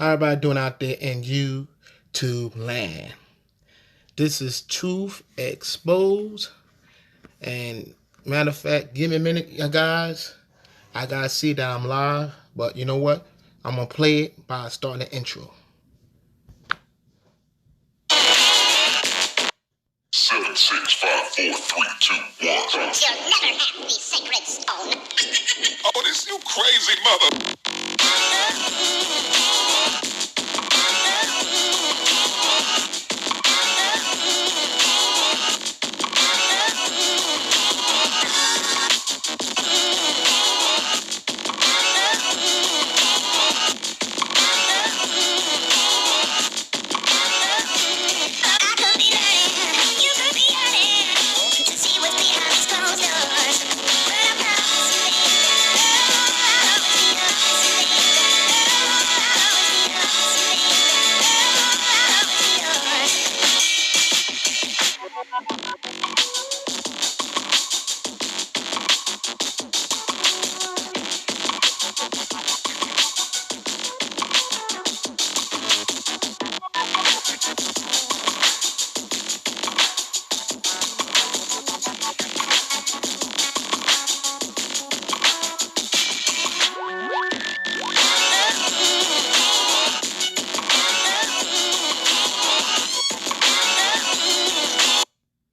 How everybody doing out there in YouTube land? This is Truth Exposed. And matter of fact, give me a minute, you guys. I gotta see that I'm live, but you know what? I'm gonna play it by starting the intro. 7, 6, 5, 4, 3, 2, 1. You'll never have the sacred stone. Oh, this you crazy mother.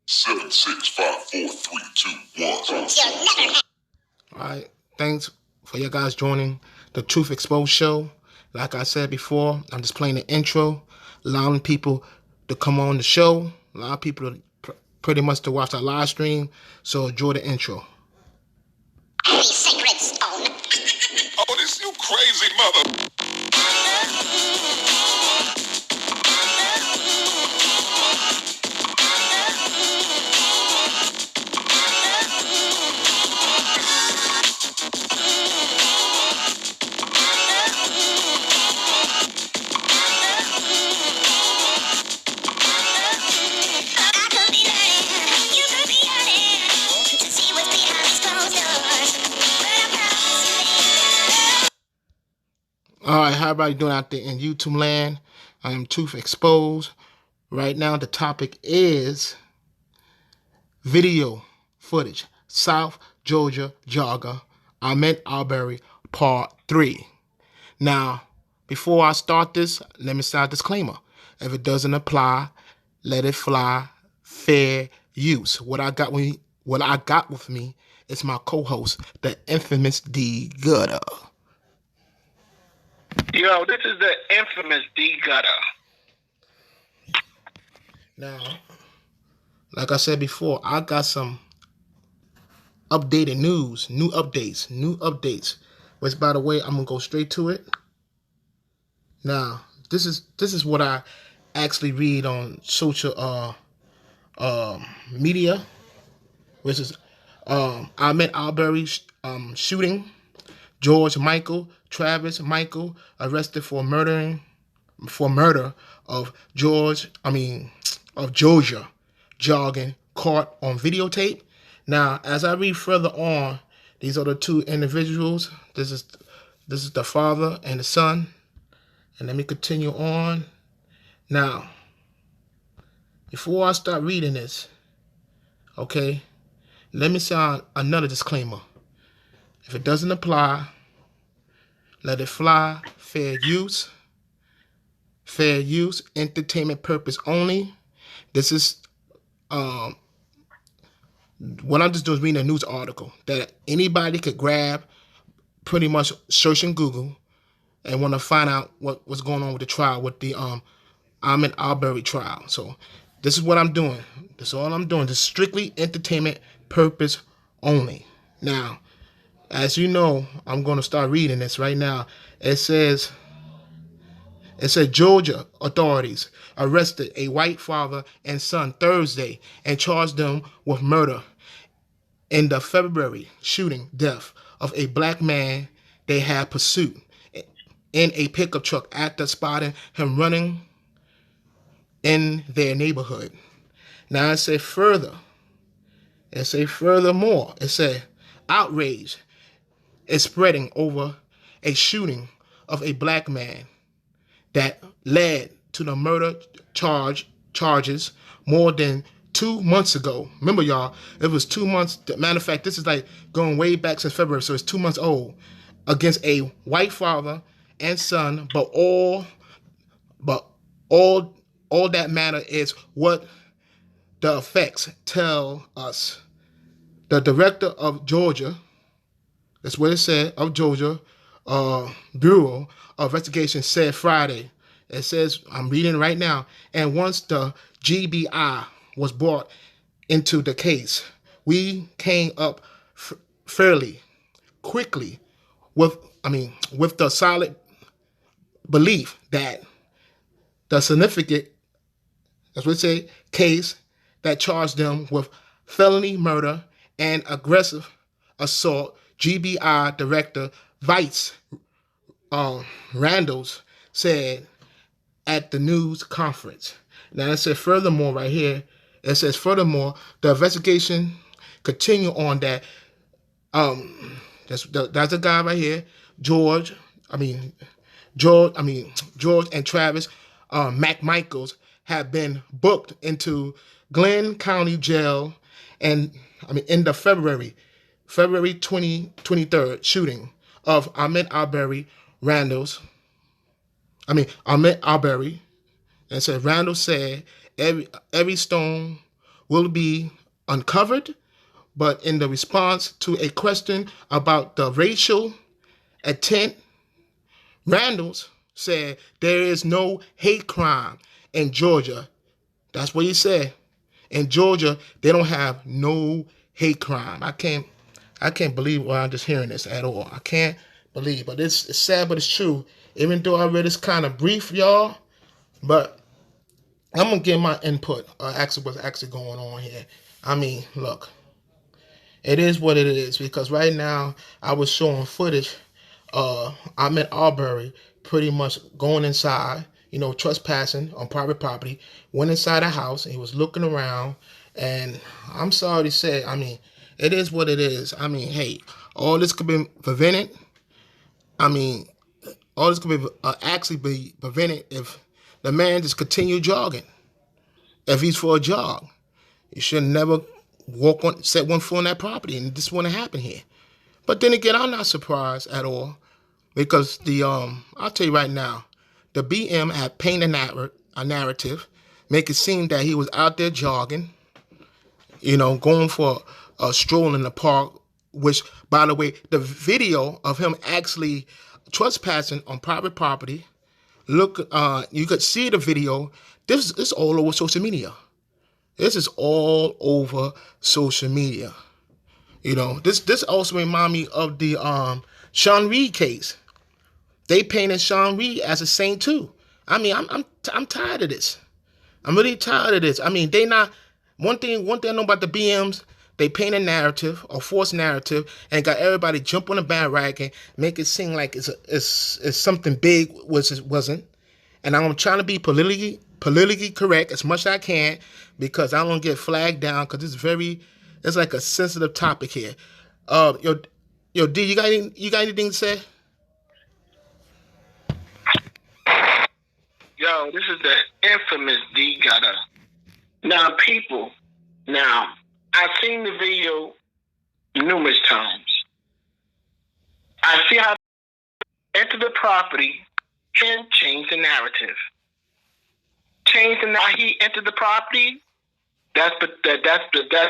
Seven, 6, 5, 4, 3, 2, 1. Alright, thanks for you guys joining the Truth Exposed show. Like I said before, I'm just playing the intro, allowing people to come on the show, allow people to pretty much to watch our live stream. So enjoy the intro. The sacred stone. Oh, this you crazy mother. Alright, how everybody doing out there in YouTube land? I am Truth Exposed. Right now the topic is video footage. South Georgia jogger Ahmaud Arbery Part 3. Now, before I start this, let me start a disclaimer. If it doesn't apply, let it fly. Fair use. What I got with me is my co-host, the infamous D Gutter. Yo, this is the infamous D Gutter. Now, like I said before, I got some updated news, new updates. Which, by the way, I'm gonna go straight to it. Now, this is what I actually read on social media, which is Ahmaud Arbery shooting. George Michael Travis Michael arrested for murder of Georgia jogging caught on videotape. Now, as I read further on, these are the two individuals. This is the father and the son. And let me continue on. Now, before I start reading this, okay, let me say another disclaimer. If it doesn't apply, let it fly. Fair use, entertainment purpose only. This is what I'm just doing is reading a news article that anybody could grab, pretty much search in Google, and want to find out what's going on with the trial, with the Ahmaud Arbery trial. So this is what I'm doing. That's all I'm doing. This is strictly entertainment purpose only. Now, as you know, I'm going to start reading this right now. It says Georgia authorities arrested a white father and son Thursday and charged them with murder in the February shooting death of a black man they had pursued in a pickup truck after spotting him running in their neighborhood. Now it said furthermore, it said outrage is spreading over a shooting of a black man that led to the murder charges more than 2 months ago. Remember, y'all, it was 2 months. Matter of fact, this is like going way back since February, so it's 2 months old, against a white father and son. But all that matter is what the effects tell us. The director of Georgia, that's what it said, of Georgia Bureau of Investigation said Friday. It says, I'm reading right now, and once the GBI was brought into the case, we came up fairly quickly with the solid belief that the significant, that's what it say, case that charged them with felony murder and aggressive assault. GBI Director Vice Randalls said at the news conference. Now it says furthermore right here. It says furthermore the investigation continue on that. That's the guy right here, George. George and Travis McMichaels have been booked into Glenn County Jail, and in the February 2023 shooting of Ahmaud Arbery, and said Randall said every stone will be uncovered, but in the response to a question about the racial intent, Randalls said there is no hate crime in Georgia. That's what he said. In Georgia, they don't have no hate crime. I can't believe why I'm just hearing this at all. I can't believe, but it's sad, but it's true. Even though I read it's kind of brief, y'all, but I'm gonna give my input. Actually, what's actually going on here? Look, it is what it is, because right now I was showing footage. Ahmaud Arbery pretty much going inside, trespassing on private property. Went inside a house and he was looking around. And I'm sorry to say, it is what it is. Hey, all this could be prevented. All this could be actually be prevented if the man just continued jogging. If he's for a jog, you should never set one foot on that property, and this wouldn't happen here. But then again, I'm not surprised at all, because I'll tell you right now, the BM had painted a narrative, make it seem that he was out there jogging, going for a stroll in the park, which, by the way, the video of him actually trespassing on private property, you could see the video. This is all over social media. This is all over social media. This also remind me of the Sean Reed case. They painted Sean Reed as a saint too. I'm tired of this. I'm really tired of this. They not one thing I know about the BMs. They paint a narrative, a false narrative, and got everybody jump on the bandwagon, make it seem like it's something big, which it wasn't. And I'm trying to be politically correct as much as I can, because I don't get flagged down, because it's like a sensitive topic here. Yo, D, you got anything to say? Yo, this is the infamous D Gutter. Now, people, I've seen the video numerous times. I see how enter the property and change the narrative. How he entered the property. That's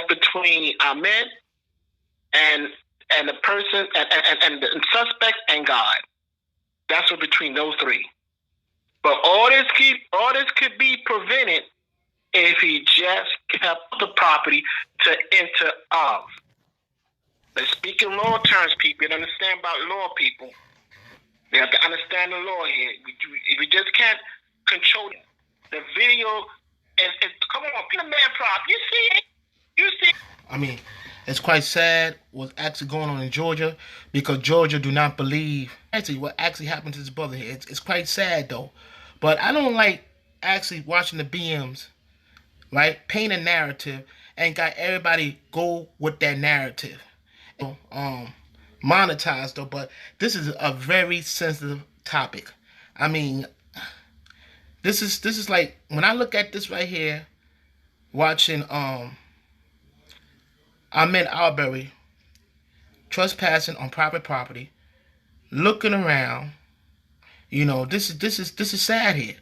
between Ahmaud and the person and the suspect and God. That's what between those three. But all this could be prevented if he just kept the property to enter of. Let's speak in law terms, people, and understand about law, people. We have to understand the law here. We just can't control it. The video is come on, the man prop. You see. It's quite sad what's actually going on in Georgia, because Georgia do not believe actually what actually happened to this brother here. It's quite sad though, but I don't like actually watching the BMs, right, paint a narrative and got everybody go with that narrative. Monetized though, but this is a very sensitive topic. This is like when I look at this right here, watching Ahmaud Arbery trespassing on private property, looking around. You know, this is sad here.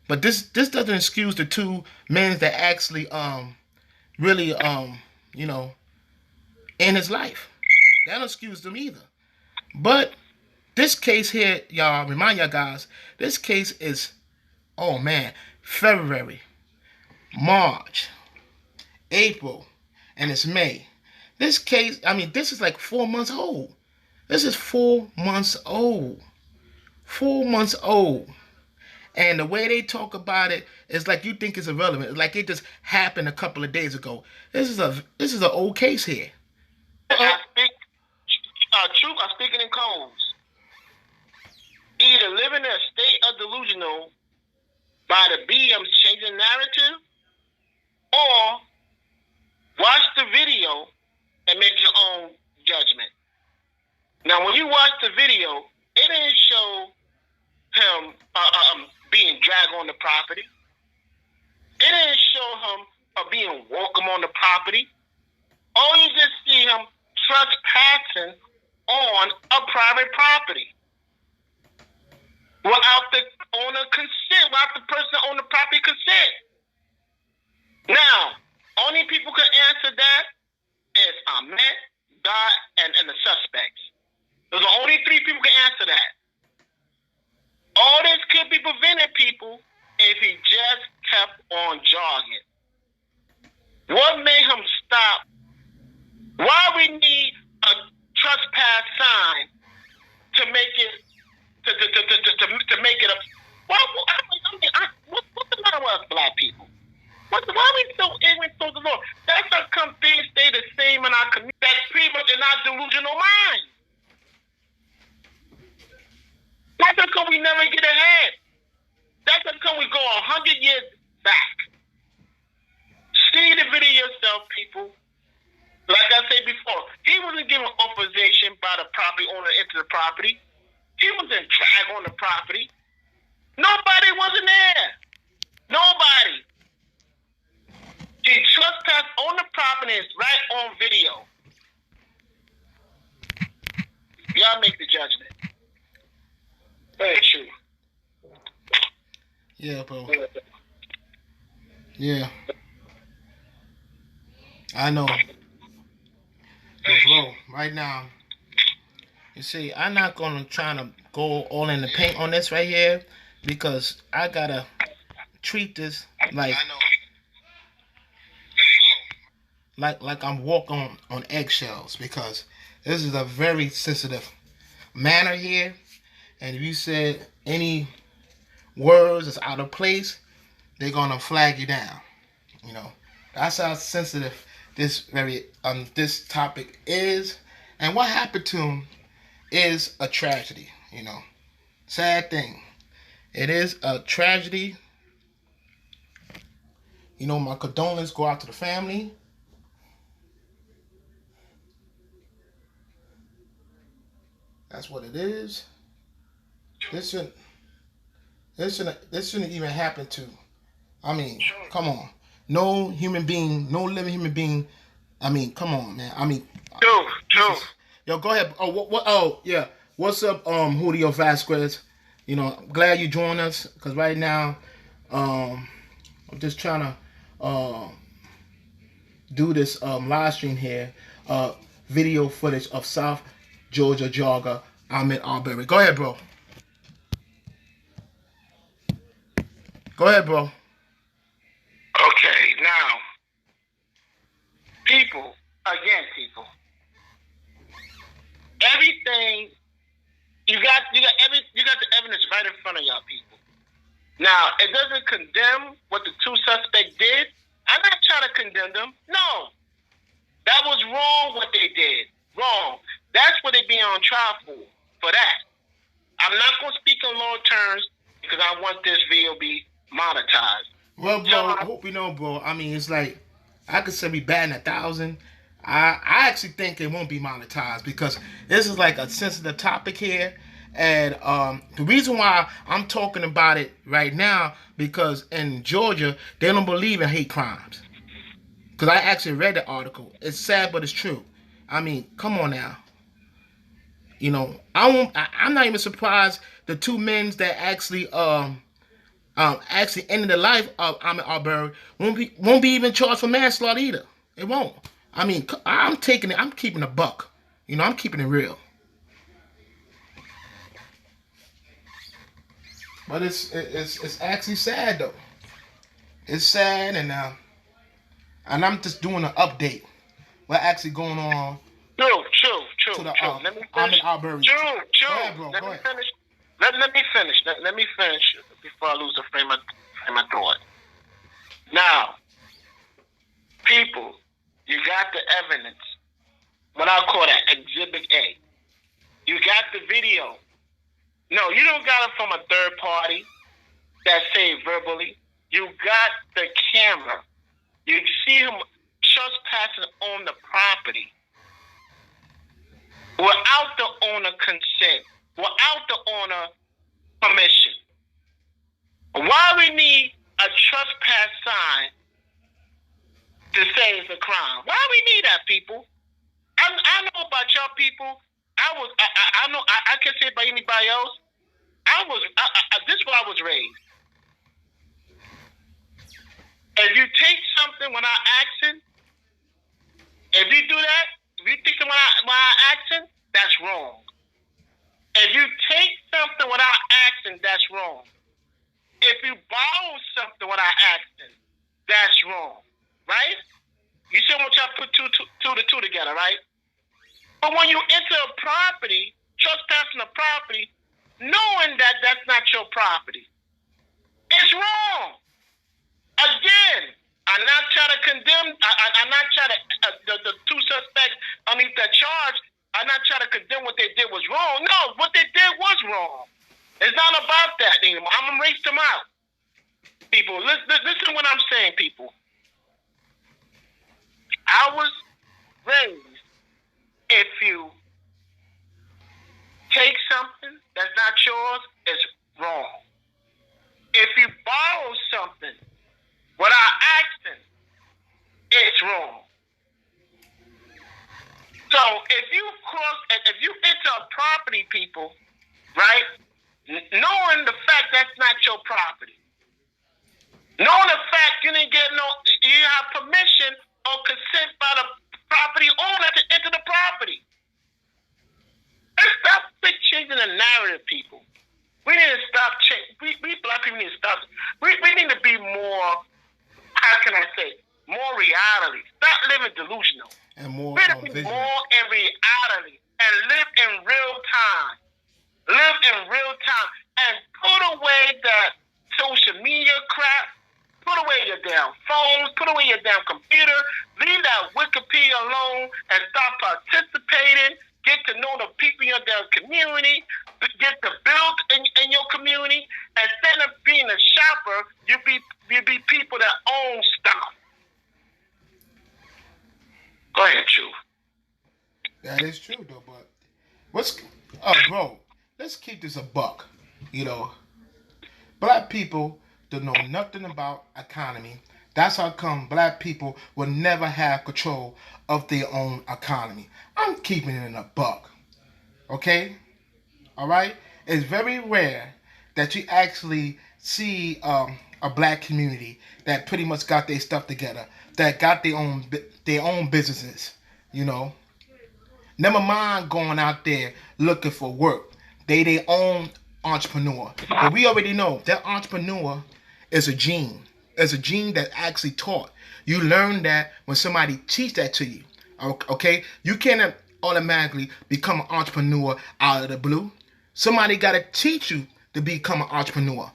But this doesn't excuse the two men that actually really you know in his life. That don't excuse them either. But this case here, y'all, remind y'all guys, this case is, oh man, February, March, April, and it's May. This case, I mean, this is like 4 months old. This is 4 months old. 4 months old. And the way they talk about it is like you think it's irrelevant. It's like it just happened a couple of days ago. This is an old case here. Truth, I'm speaking in codes. Either live in a state of delusional by the BM's changing narrative, or watch the video and make your own judgment. Now, when you watch the video, it didn't show him being dragged on the property. It didn't show him being welcome on the property. All you just see him trespassing on a private property without the owner consent, without the person on the property consent. Now, only people can answer that is Ahmaud, God, and the suspects. Those are only three people can answer that. All this could be prevented, people, if he just kept on jogging. What made him stop? Why we need a trespass sign to make it to make it a? What's the matter with us black people? Why are we so ignorant to the law? That's how come things stay the same in our community. That's pretty much in our delusional mind. That's how come we never get ahead. That's how come we go 100 years back. See the video yourself, people. Like I said before, he wasn't given authorization by the property owner into the property. He wasn't dragged on the property. Nobody wasn't there. Nobody. He trespassed on the property. It's right on video. Y'all make the judgment. Very true. Yeah, bro. Yeah. I know. But bro, right now, you see, I'm not gonna try to go all in the paint on this right here because I gotta treat this like I'm walking on eggshells because this is a very sensitive manner here, and if you said any words that's out of place, they're gonna flag you down. You know, that's how sensitive this topic is, and what happened to him is a tragedy. You know, sad thing. It is a tragedy. You know, my condolences go out to the family. That's what it is. This shouldn't even happen to. I mean, come on. No human being, no living human being. I mean, come on, man. I mean, True. Yo, go ahead. Oh, what? Oh, yeah. What's up, Julio Vasquez? You know, I'm glad you joined us because right now, I'm just trying to do this live stream here. Video footage of South Georgia jogger Ahmaud Arbery. Go ahead, bro. Go ahead, bro. Okay, now, people, everything you got the evidence right in front of y'all people. Now, it doesn't condemn what the two suspects did. I'm not trying to condemn them. No. That was wrong what they did. Wrong. That's what they be on trial for that. I'm not going to speak in law terms because I want this video to be monetized. Well, bro, I hope you know, bro. I mean, it's like I could say we batting 1,000. I actually think it won't be monetized because this is like a sensitive topic here, And the reason why I'm talking about it right now, because in Georgia, they don't believe in hate crimes. Because I actually read the article. It's sad, but it's true. I mean, come on now. You know, I'm not even surprised the two men that actually ended the life of Ahmaud Arbery won't be even charged for manslaughter either. It won't. I mean, I'm taking it. I'm keeping a buck. You know, I'm keeping it real. But it's actually sad though. It's sad, and I'm just doing an update. What actually going on True. to the Let me Ahmaud finish. Arbery? True. Go ahead, bro. Let Go me ahead. finish. Let me finish. Let me finish before I lose the frame of thought. Now, people, you got the evidence. What I call that Exhibit A. You got the video. No, you don't got it from a third party that say verbally. You got the camera. You see him trespassing on the property without the owner consent, without the owner permission. Why we need a trespass sign to say it's a crime? Why we need that, people? I know about y'all people. I know I can't say it by anybody else. This is where I was raised. If you take something when I asking, if you do that, if you think when I asking, that's wrong. If you take something without asking, that's wrong. If you borrow something without asking, that's wrong. Right? You see what y'all put two to two together, right? But when you enter a property, trespassing a property, knowing that that's not your property, it's wrong. Again, I'm not trying to condemn. I'm not trying to the two suspects underneath that charge. I'm not trying to condemn what they did was wrong. No, what they did was wrong. It's not about that anymore. I'm gonna race them out. People, listen to what I'm saying, people. I was raised, if you take something that's not yours, it's wrong. If you borrow something without asking, it's wrong. So if you enter a property, people, right, knowing the fact that's not your property, knowing the fact you have permission or consent by the property owner to enter the property. Let's stop changing the narrative, people. We need to stop changing. We black people need to stop. We need to be more, how can I say, more reality. Stop living delusional. And more We need to be vision. more in reality and live in real time. Live in real time and put away that social media crap. Put away your damn phones. Put away your damn computer. Leave that Wikipedia alone and start participating. Get to know the people in your damn community. Get to build in your community. Instead of being a shopper, you be people that own stuff. Go ahead, Chu. That is true though, but bro, let's keep this a buck. You know, black people don't know nothing about economy. That's how come black people will never have control of their own economy. I'm keeping it in a buck. Okay? Alright? It's very rare that you actually see a black community that pretty much got their stuff together, that got their own businesses, you know. Never mind going out there looking for work. They their own entrepreneur. But we already know that entrepreneur is a gene. It's a gene that actually taught. You learn that when somebody teach that to you. Okay? You can't automatically become an entrepreneur out of the blue. Somebody got to teach you to become an entrepreneur.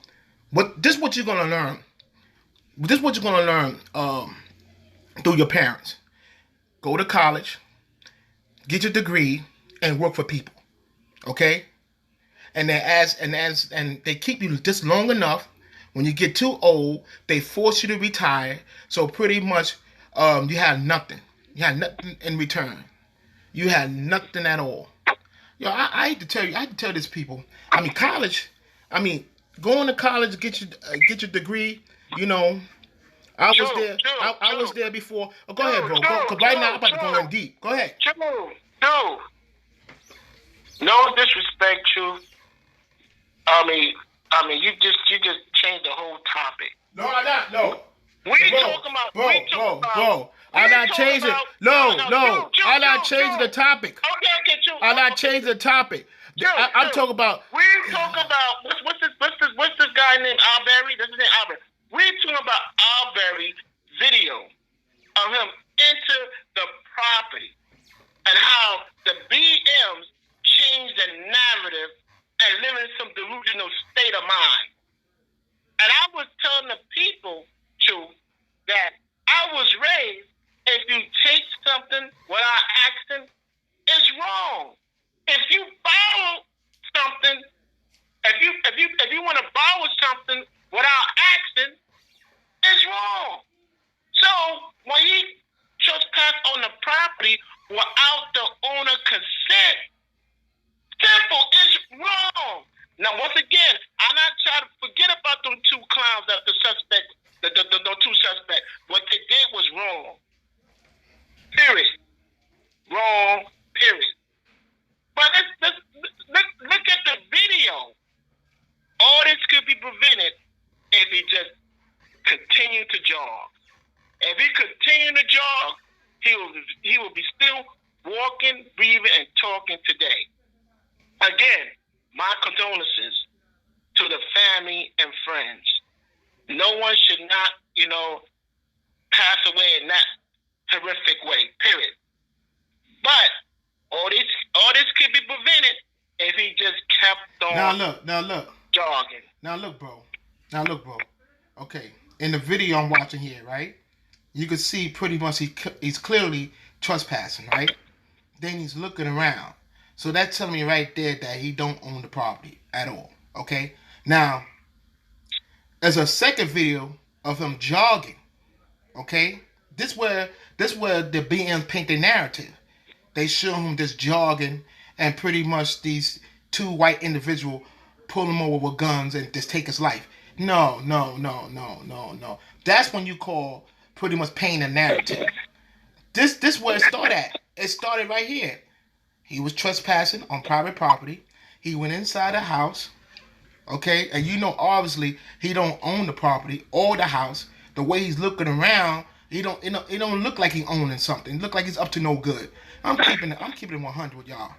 This is what you're going to learn. This is what you're going to learn through your parents. Go to college, get your degree, and work for people. Okay? And then they keep you just long enough. When you get too old, they force you to retire. So pretty much, you have nothing. You have nothing in return. You have nothing at all. Yo, I hate to tell you, I hate to tell this people. I mean, college. I mean, going to college, get your degree. You know, I was True, there. true, I was true, there before. Oh, go ahead, true, bro. Go, true, cause right now I'm true, about to go in true, deep. Go ahead. true, true. No disrespect, true. I mean, you just changed the whole topic. No, I'm not. No, We bro, talking about. bro, We talking bro, about. bro. We I'm not talking changing. about. No. I'm not changing the topic. Okay, true. I'm not changing the topic. I'm talking about. We talk about what's this guy named Arbery? This is named Arbery. We talking about Arbery video of him enter the property and how the BMs changed the narrative and live in some delusional state of mind. And I was telling the people too that I was raised if you take something without asking, it's wrong. If you borrow something, if you want to borrow something without asking, it's wrong. So when he trespassed on the property without the owner consent, simple, it's wrong. Now once again, I'm not trying to forget about them two clowns that the suspect, the two suspects. What they did was wrong. Period. Wrong. Period. But look at the video. All this could be prevented if he just continued to jog. If he continued to jog, he will be still walking, breathing, and talking today. Again, my condolences to the family and friends. No one should not, pass away in that horrific way. Period. But all this could be prevented if he just kept on Now look. jogging. Now look, bro. Okay, in the video I'm watching here, right? You can see pretty much he's clearly trespassing, right? Then he's looking around. So that's telling me right there that he don't own the property at all. Okay? Now, there's a second video of him jogging. Okay? This where the BMs paint their narrative. They show him just jogging and pretty much these two white individuals pull him over with guns and just take his life. No. That's when you call pretty much painting a narrative. This where it started at. It started right here. He was trespassing on private property. He went inside the house. Okay? And obviously he don't own the property or the house. The way he's looking around, it don't look like he owning something. It look like he's up to no good. I'm keeping it 100 with y'all.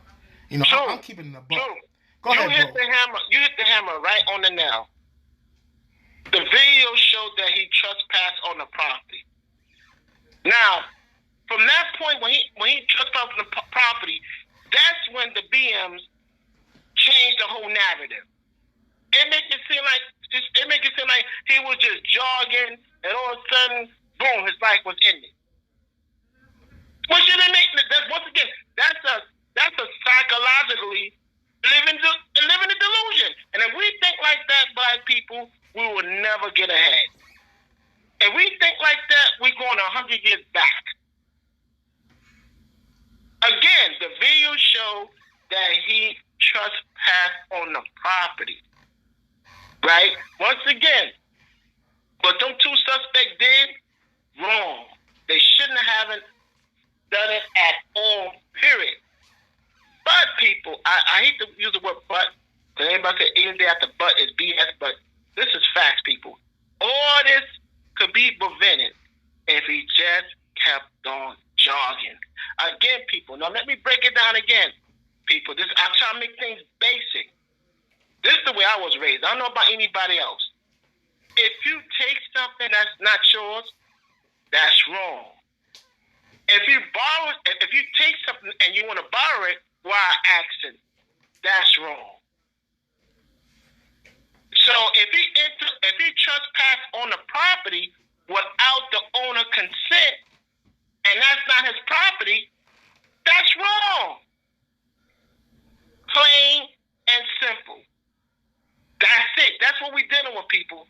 I'm keeping it a buck. Go ahead, bro. You hit the hammer right on the nail. The video showed that he trespassed on the property. Now, from that point when he trespassed on the property, that's when the BMs changed the whole narrative. It make it seem like he was just jogging, and all of a sudden, boom, his life was ended. Which didn't make once again, that's a psychologically living a delusion. And if we think like that, black people, we will never get ahead. If we think like that, we're going 100 years back. Again, the video showed that he trespassed on the property. Right? Once again, what them two suspects did, wrong. They shouldn't have done it at all, period. But people, I hate to use the word but, because anybody say anything after but is BS, but this is facts, people. All this could be prevented if he just kept on jogging. Again, people, now let me break it down again. People, I'm trying to make things basic. This is the way I was raised. I don't know about anybody else. If you take something that's not yours, that's wrong. If you take something and you want to borrow it while asking, that's wrong. So if he trespassed on the property without the owner consent, and that's not his property, that's wrong. Plain and simple. That's it. That's what we're dealing with, people.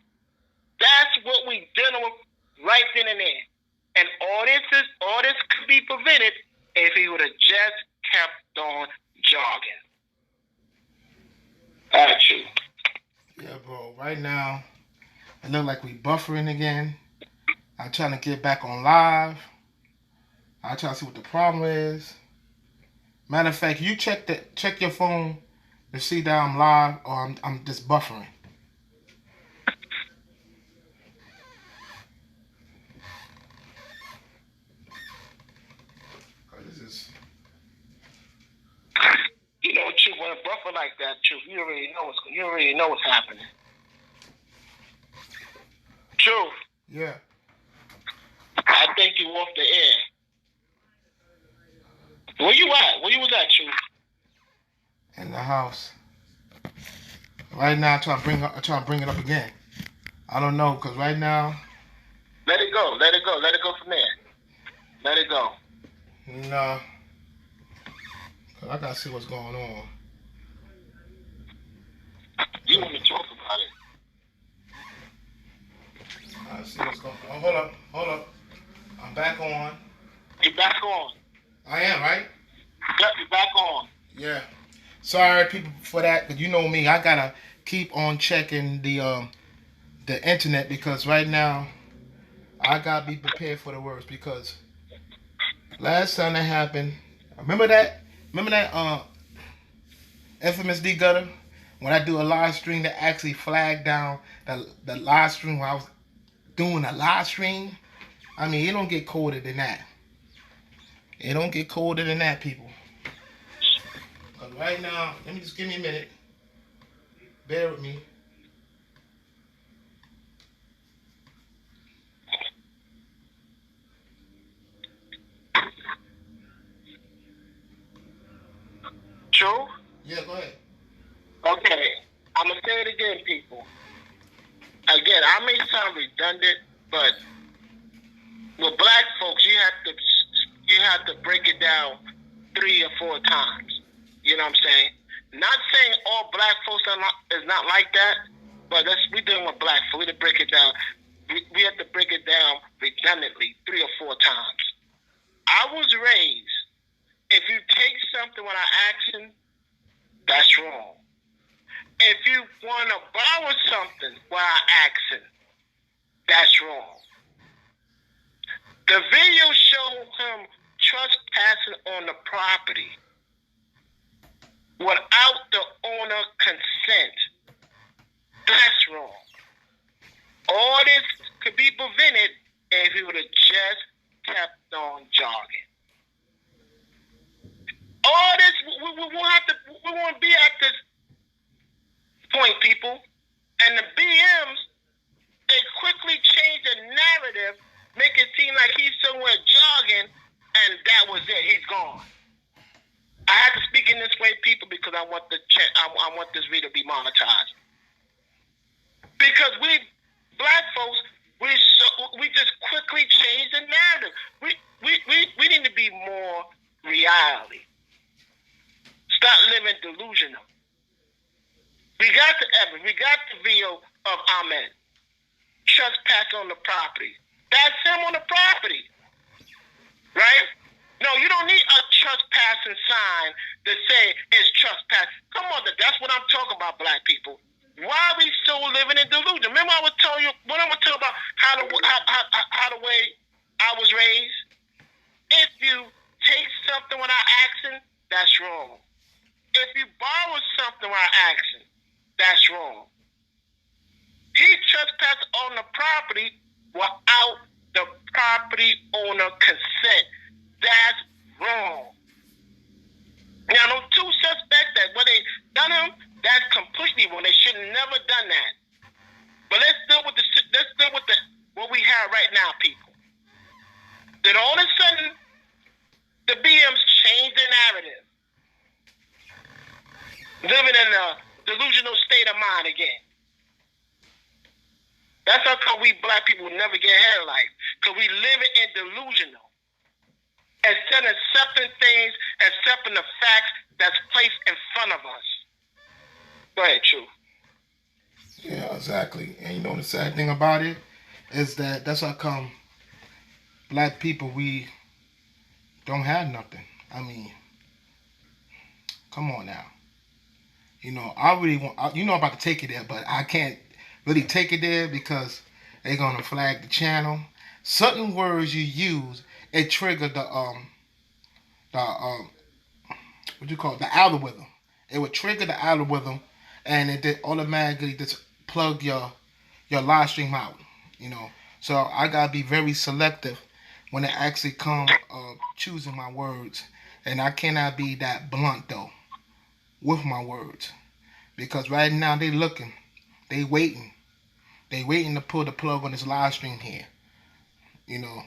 That's what we're dealing with right then and there. And all this could be prevented if he would have just kept on jogging. Got you. Yeah, bro. Right now, it look like we buffering again. I'm trying to get back on live. I try to see what the problem is. Matter of fact, you check your phone to see that I'm live or I'm just buffering. This is You know, Chief, when a buffer like that, Chief, you already know what's happening. Chief, yeah. I think you off the air. Where you at? Where you was at, Chief? In the house. Right now, I'm trying to bring it up again. I don't know, cause right now. Let it go. Let it go. Let it go from there. Let it go. Nah. Cause I gotta see what's going on. You want to talk about it? I see what's going on. Hold up. I'm back on. You back on. I am, right? Yep, you back on. Yeah. Sorry, people, for that. But you know me, I gotta keep on checking the internet because right now I gotta be prepared for the worst. Because last time that happened, remember that infamous D Gutter when I do a live stream that actually flagged down the live stream when I was doing a live stream. I mean, it don't get colder than that. It don't get colder than that, people. Cause right now, let me just give me a minute. Bear with me. True? Yeah, go ahead. Okay. I'm going to say it again, people. Again, I may sound redundant, but with black folks, you have to break it down 3 or 4 times. You know what I'm saying? Not saying all black folks is not like that, but we're dealing with black folks. We have to break it down. We have to break it down redundantly 3 or 4 times. I was raised, if you take something without action, that's wrong. If you want to borrow something without action, that's wrong. The video showed him trespassing on the property without the owner consent. That's wrong. All this could be prevented if he would have just kept on jogging. All this, we won't be at this point, people. And the BMs, they quickly change the narrative, make it seem like he's somewhere jogging, and that was it. He's gone. I had to speak in this way, people, because I want this video to be monetized. Because we black folks, we just quickly change the narrative. We need to be more reality. Stop living delusional. We got the video of Ahmed trespassing on the property. That's him on the property, right? No, you don't need a trespassing sign to say it's trespass. Come on, that's what I'm talking about, black people. Why are we so living in delusion? Remember, I was telling you when I was talking about how the way I was raised. If you take something without action, that's wrong. If you borrow something without action, that's wrong. He trespassed on the property without the property owner consent. That's wrong. Now, those 2 suspects that what they done him, that's completely wrong. They should have never done that. But let's deal with what we have right now, people. Then all of a sudden, the BMs change the narrative, living in a delusional state of mind again. That's how come we black people will never get ahead of life, because we live in delusional. Instead of accepting things, accepting the facts that's placed in front of us. Go ahead, True. Yeah, exactly. And you know the sad thing about it is that's how come black people, we don't have nothing. I mean, come on now. I really want. I'm about to take it there, but I can't really take it there because they're gonna flag the channel. Certain words you use, it triggered the what you call it, the algorithm. It would trigger the algorithm, and it did automatically just plug your live stream out. You know, so I gotta be very selective when it actually comes choosing my words, and I cannot be that blunt though with my words because right now they looking, they waiting to pull the plug on this live stream here. You know,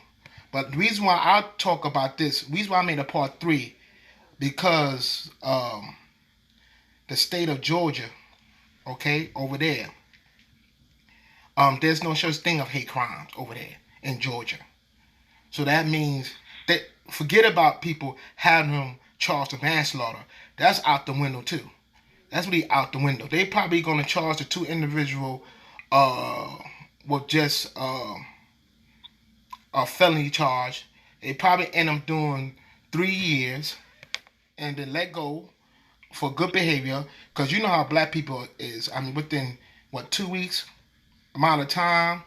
but the reason why I talk about this, the reason why I made a part 3, because the state of Georgia, okay, over there, there's no such thing of hate crimes over there in Georgia. So that means that forget about people having them charged with manslaughter. That's out the window too. That's really out the window. They probably gonna charge the 2 individual with just a felony charge. They probably end up doing 3 years and then let go for good behavior. Because you know how black people is. I mean, within, 2 weeks amount of time,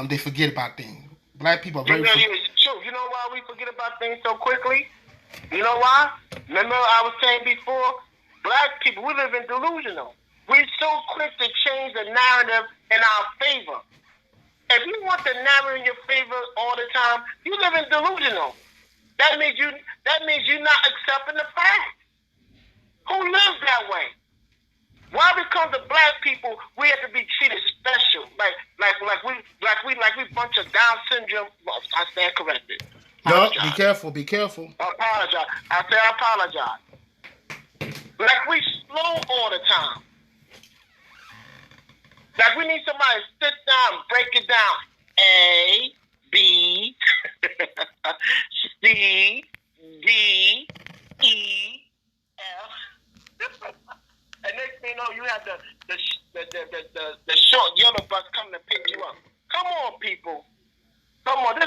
they forget about things. Black people are very... You know why we forget about things so quickly? You know why? Remember I was saying before, black people, we live in delusional. We're so quick to change the narrative in our favor. If you want the narrative in your favor all the time, you live in delusional. That means you're not accepting the fact. Who lives that way? Why because of black people we have to be treated special? Like we bunch of Down syndrome. Well, I stand corrected. No, be careful. I apologize. I apologize. Like we slow all the time. Like we need somebody to sit down and break it down. A, B, C, D, E, F. And next thing you know, you have the short yellow bus coming to pick you up. Come on, people. Come on.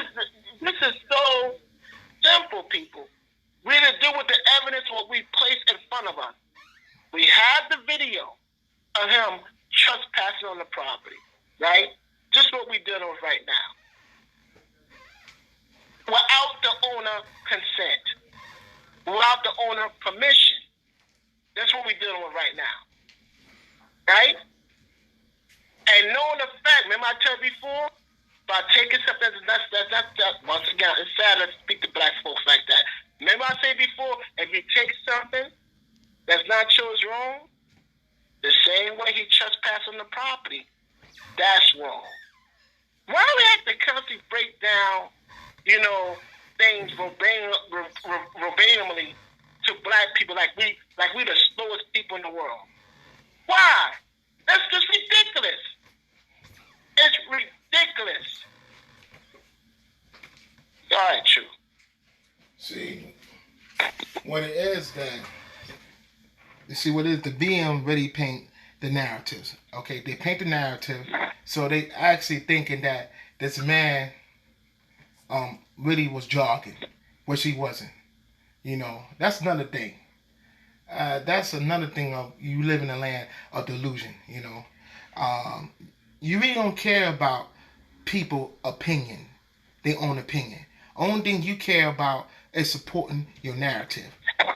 This is so simple, people. We need to deal with the evidence what we place in front of us. We have the video of him trespassing on the property, right? Just what we're dealing with right now. Without the owner consent. Without the owner permission. That's what we're dealing with right now. Right? And knowing the fact, remember I told you before, by taking something that's once again, it's sad to speak to black folks like that. Remember I said before, if you take something that's not yours wrong, the same way he trespassed on the property, that's wrong. Why do we have to constantly break down, things verbatimly to black people like we the slowest people in the world? Why? That's just ridiculous. It's ridiculous. All right, true. See, what it is that, you see what it is, the BM really paint the narratives. Okay, they paint the narrative, so they actually thinking that this man really was jogging, which he wasn't. That's another thing. That's another thing of you live in a land of delusion. You really don't care about people's opinion, their own opinion. Only thing you care about is supporting your narrative.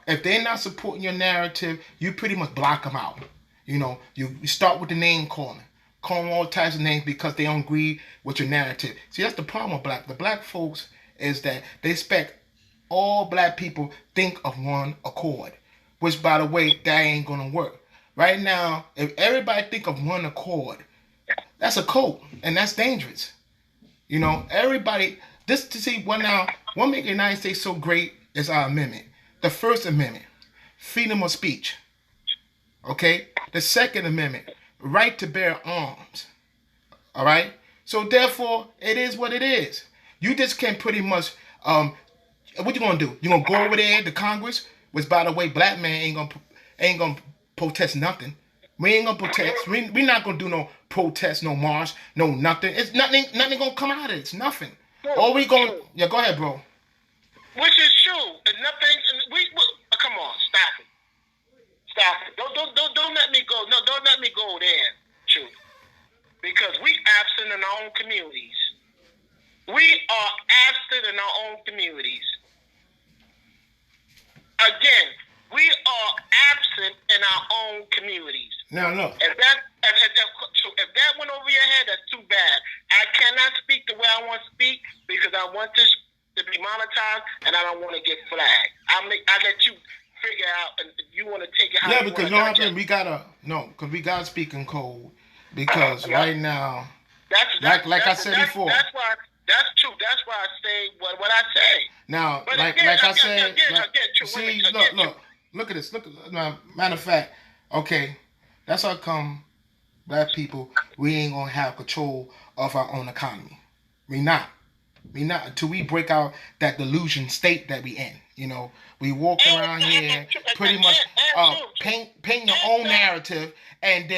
If they're not supporting your narrative, you pretty much block them out. You start with the name calling. Call them all types of names because they don't agree with your narrative. See, that's the problem with the black folks is that they expect all black people think of one accord. Which, by the way, that ain't going to work. Right now, if everybody think of one accord, that's a code, and that's dangerous. Everybody, this to see what makes the United States so great is our amendment. The First Amendment, freedom of speech. Okay? The Second Amendment, right to bear arms. All right? So, therefore, it is what it is. You just can't pretty much, what you going to do? You going to go over there to Congress? Which, by the way, black man ain't gonna protest nothing. We ain't gonna protest. We not gonna do no protest, no march, no nothing. It's nothing gonna come out of it. It's nothing. All we gonna... Yeah, go ahead, bro. Which is true. And nothing... Come on, stop it. Stop it. Don't again, we are absent in our own communities. Now look. If that went over your head, that's too bad. I cannot speak the way I want to speak because I want this to be monetized and I don't want to get flagged. I let you figure out, and you want to take it how you want. Because we gotta speak in code because right now, like I said before. That's true. That's why I say what I say. Now, but like I said, look at this. Matter of fact, okay, that's how come black people, we ain't gonna have control of our own economy. We not until we break out that delusion state that we in. You know, we walk around here pretty much paint your own narrative, and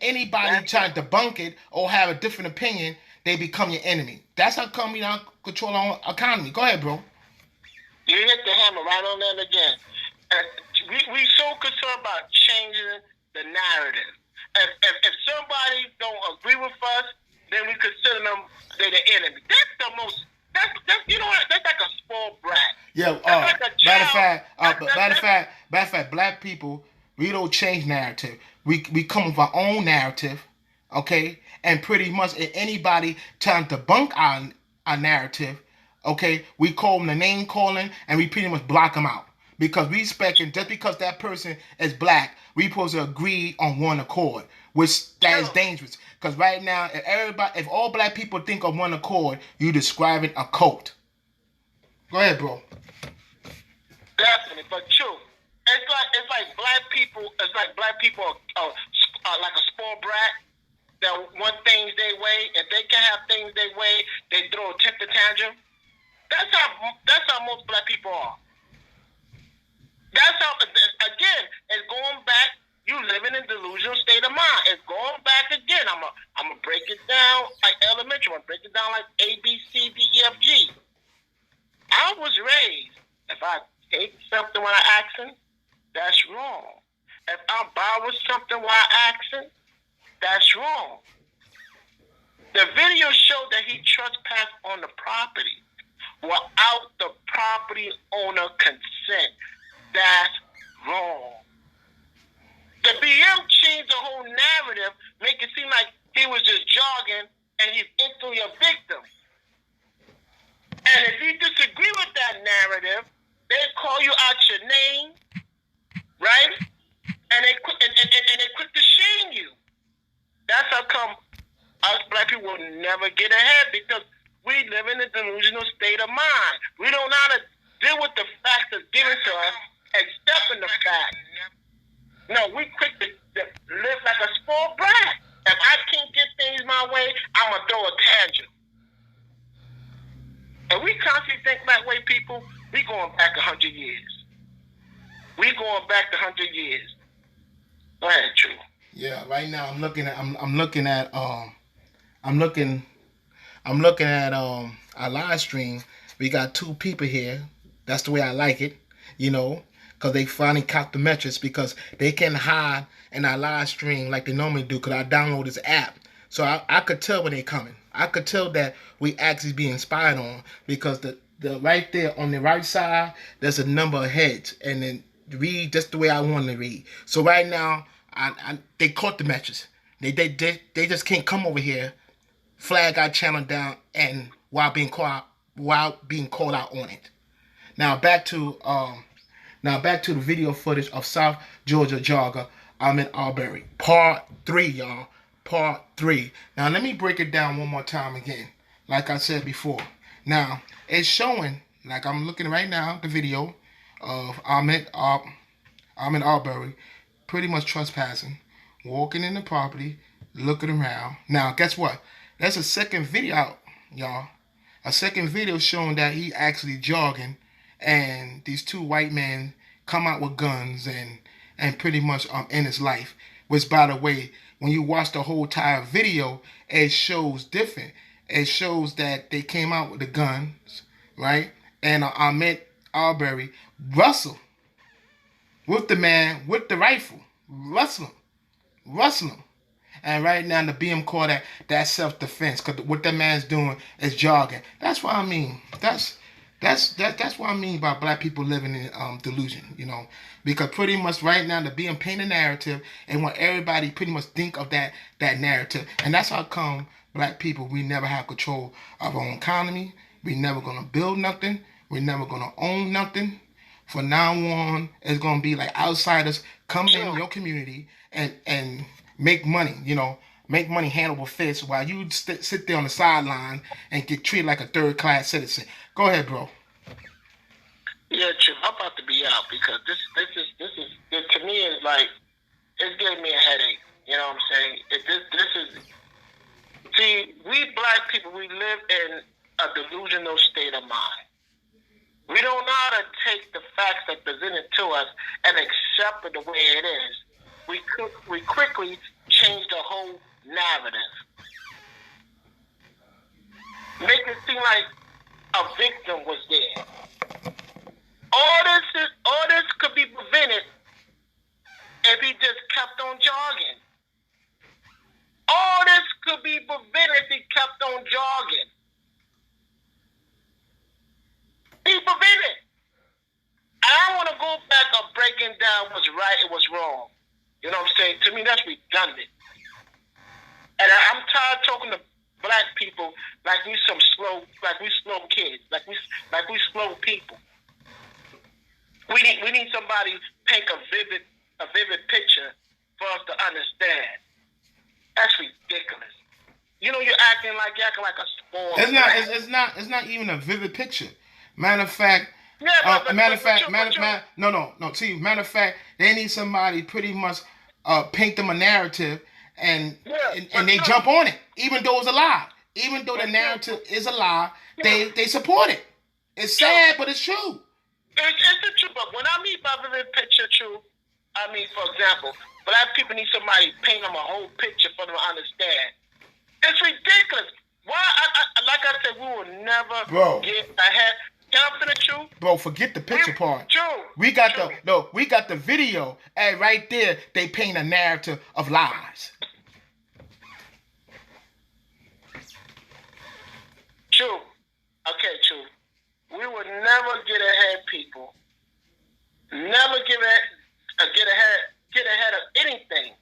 anybody trying to debunk it or have a different opinion, they become your enemy. That's how come we don't control our own economy. Go ahead, bro. You hit the hammer right on that again. We so concerned about changing the narrative. If somebody don't agree with us, then we consider them they're the enemy. That's the most. That's you know what? That's like a spoiled brat. Yeah. Matter of fact, black people, we don't change narrative. We come with our own narrative, okay? And pretty much if anybody trying to debunk our narrative, okay, we call them the name calling and we pretty much block them out. Because we expecting just because that person is black, we supposed to agree on one accord, which that is dangerous. Because right now, if all black people think of one accord, you describing a cult. Go ahead, bro. Definitely, but true. It's like black people. It's like black people are like a spoiled brat that want things their way. If they can have things their way, they throw a temper tantrum. That's how most black people are. That's how, again, it's going back. You living in delusional state of mind. It's going back again. I'm gonna break it down like elementary. I'm gonna break it down like A, B, C, D, E, F, G. I was raised, if I take something when I accent, that's wrong. If I borrow something while I accent, that's wrong. The video showed that he trespassed on the property without the property owner consent. That's wrong. The BM changed the whole narrative, make it seem like he was just jogging and he's instantly a victim. And if you disagree with that narrative, they call you out your name, right? And they quick to shame you. That's how come us black people will never get ahead, because we live in a delusional state of mind. We don't know how to deal with the facts that's given to us, accepting the fact. No, we quick to live like a spoiled brat. If I can't get things my way, I'm going to throw a tangent. And we constantly think that way, people. We going back 100 years. We going back 100 years. Go ahead, True. Yeah, right now I'm looking at our live stream. We got two people here. That's the way I like it, you know, because they finally caught the metrics, because they can hide in our live stream like they normally do, because I download this app. So I could tell when they coming. I could tell that we actually being spied on, because the right there on the right side, there's a number of heads, and then read just the way I want to read. So right now, they caught the metrics. They just can't come over here, flag our channel down, and while being called out on it. Now back to the video footage of South Georgia jogger Ahmaud Arbery Part 3, y'all. Part 3. Now let me break it down one more time again. Like I said before. Now it's showing, like I'm looking right now, the video of Ahmaud Arbery pretty much trespassing, walking in the property, looking around. Now guess what? There's a second video out, y'all. A second video showing that he actually jogging, and these two white men come out with guns and pretty much in his life. Which, by the way, when you watch the whole entire video, it shows different. It shows that they came out with the guns, right? And Ahmaud Arbery wrestled with the man with the rifle, wrestle him. And right now, the BM call that self-defense, because what that man's doing is jogging. That's what I mean. That's That's what I mean by black people living in delusion, because pretty much right now they're being painted a narrative and want everybody pretty much think of that narrative, and that's how come black people, we never have control of our own economy. We never gonna build nothing. We're never gonna own nothing. From now on, it's gonna be like outsiders come in your community and make money, make money hand over fist while you sit there on the sideline and get treated like a third class citizen. Go ahead, bro. Yeah, true. I'm about to be out because this to me is like it's giving me a headache. You know what I'm saying? This is see, we black people, we live in a delusional state of mind. We don't know how to take the facts that presented to us and accept it the way it is. We quickly change the whole narrative. Make it seem like a victim was there. All this could be prevented if he just kept on jogging. All this could be prevented if he kept on jogging. Be prevented. I want to go back of breaking down what's right and what's wrong. You know what I'm saying? To me, that's redundant. And I'm tired of talking to black people like we slow kids, like we slow people. We need somebody paint a vivid picture for us to understand. That's ridiculous. You're acting like a sport. It's not even a vivid picture. Matter of fact, See, matter of fact, they need somebody pretty much paint them a narrative and they jump on it, even though it's a lie. Even though the narrative is a lie, they support it. It's sad, but it's true. It's the truth, but when I mean by vivid picture, true, I mean, for example, black people need somebody paint them a whole picture for them to understand. It's ridiculous. Why? Like I said, we will never get ahead. Can I finish, true? Bro, forget the picture part. True. We got the video, and right there they paint a narrative of lies. True. Okay, true. We would never get ahead, people. Never get ahead of anything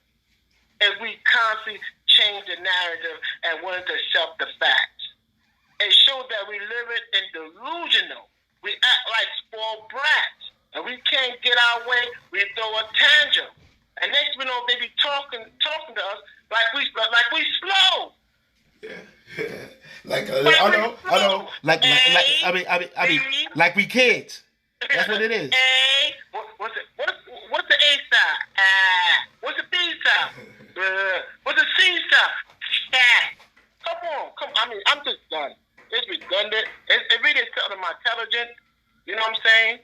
if we constantly change the narrative and wanted to accept the facts. It shows that we live it in delusional. We act like spoiled brats, and we can't get our way. We throw a tantrum, and next we know they be talking to us like we slow. Yeah. Like we kids. That's what it is. A, what's the A side? What's the B side? What's the C side? Come on. I mean, I'm just done. It's redundant. It really is something my intelligence. You know what I'm saying?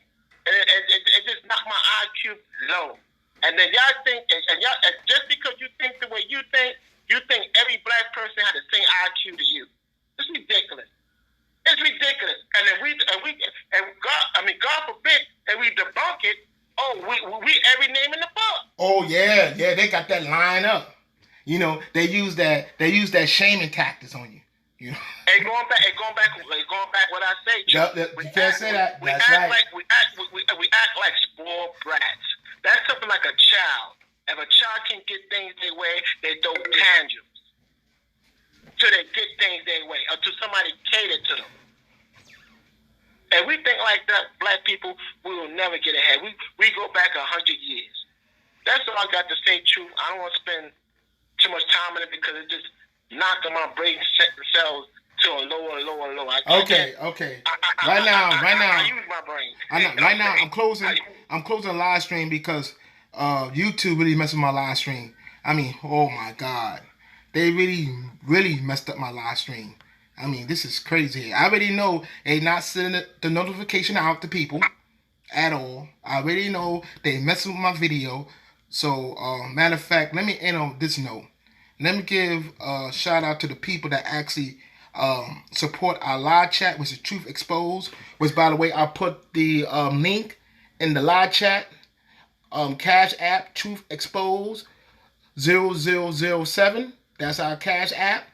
It just knocked my IQ low. And then y'all think, and just because you think the way you think every black person had the same IQ to you. It's ridiculous. It's ridiculous. And then God forbid, and we debunk it. Oh, we every name in the book. Oh yeah, they got that line up. They use that shaming tactics on you. Hey, going back. What I say, you can't say that. We That's act right. like we act like spoiled brats. That's something like a child. If a child can get things their way, they throw tantrums. So they get things their way, until somebody cater to them. And we think like that, black people, we will never get ahead. We go back 100 years. That's all I got to say, true. I don't want to spend too much time on it because it just knocking my brain cells to a lower and lower and lower. Okay. Right now, I use my brain. Right now, I'm closing the live stream because YouTube really messed with my live stream. I mean, oh my God, they really messed up my live stream. I mean, this is crazy. I already know they not sending the notification out to people at all. I already know they messing with my video. So, matter of fact, let me end on this note. Let me give a shout out to the people that actually support our live chat, which is Truth Exposed. Which, by the way, I put the link in the live chat. Cash App, Truth Exposed 0007. That's our Cash App.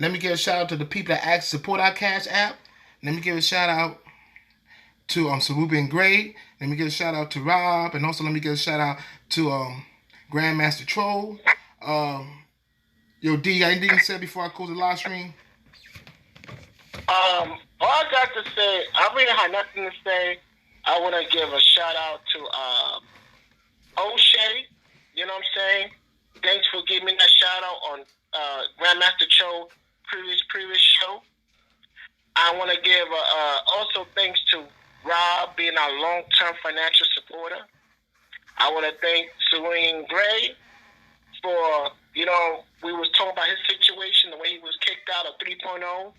Let me give a shout out to the people that actually support our Cash App. Let me give a shout out to Sarubian Gray. Let me give a shout out to Rob, and also let me give a shout out to Grandmaster Troll. Yo, D, you got anything to say before I close the live stream? All I got to say, I really have nothing to say. I want to give a shout out to O'Shea. You know what I'm saying? Thanks for giving me that shout out on Grandmaster Cho previous show. I want to give also thanks to Rob being our long-term financial supporter. I want to thank Serene Gray for, you know, we was talking about his situation, the way he was kicked out of 3.0,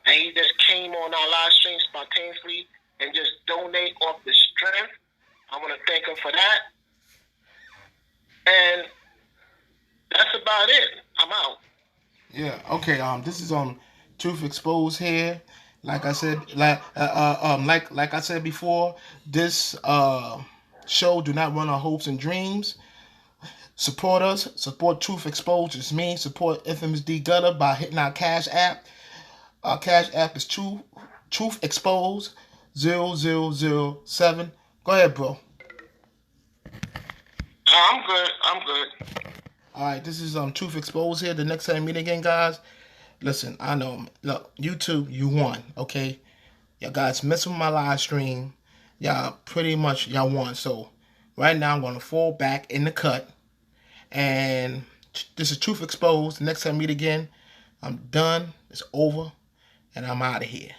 and he just came on our live stream spontaneously and just donate off the strength. I want to thank him for that. And that's about it. I'm out. Yeah. Okay. This is Truth Exposed here. Like I said, like I said before, this show do not run on hopes and dreams. Support us. Support Truth Exposed. It's me. Support Infamous D Gutter by hitting our Cash App. Our Cash App is Truth Exposed 0007. Go ahead, bro. I'm good. All right, this is Truth Exposed here. The next time we meet again, guys. Listen, I know. Look, YouTube, you won. Okay, y'all guys messed with my live stream. Y'all pretty much y'all won. So right now I'm gonna fall back in the cut, and this is Truth Exposed. The next time we meet again, I'm done. It's over, and I'm out of here.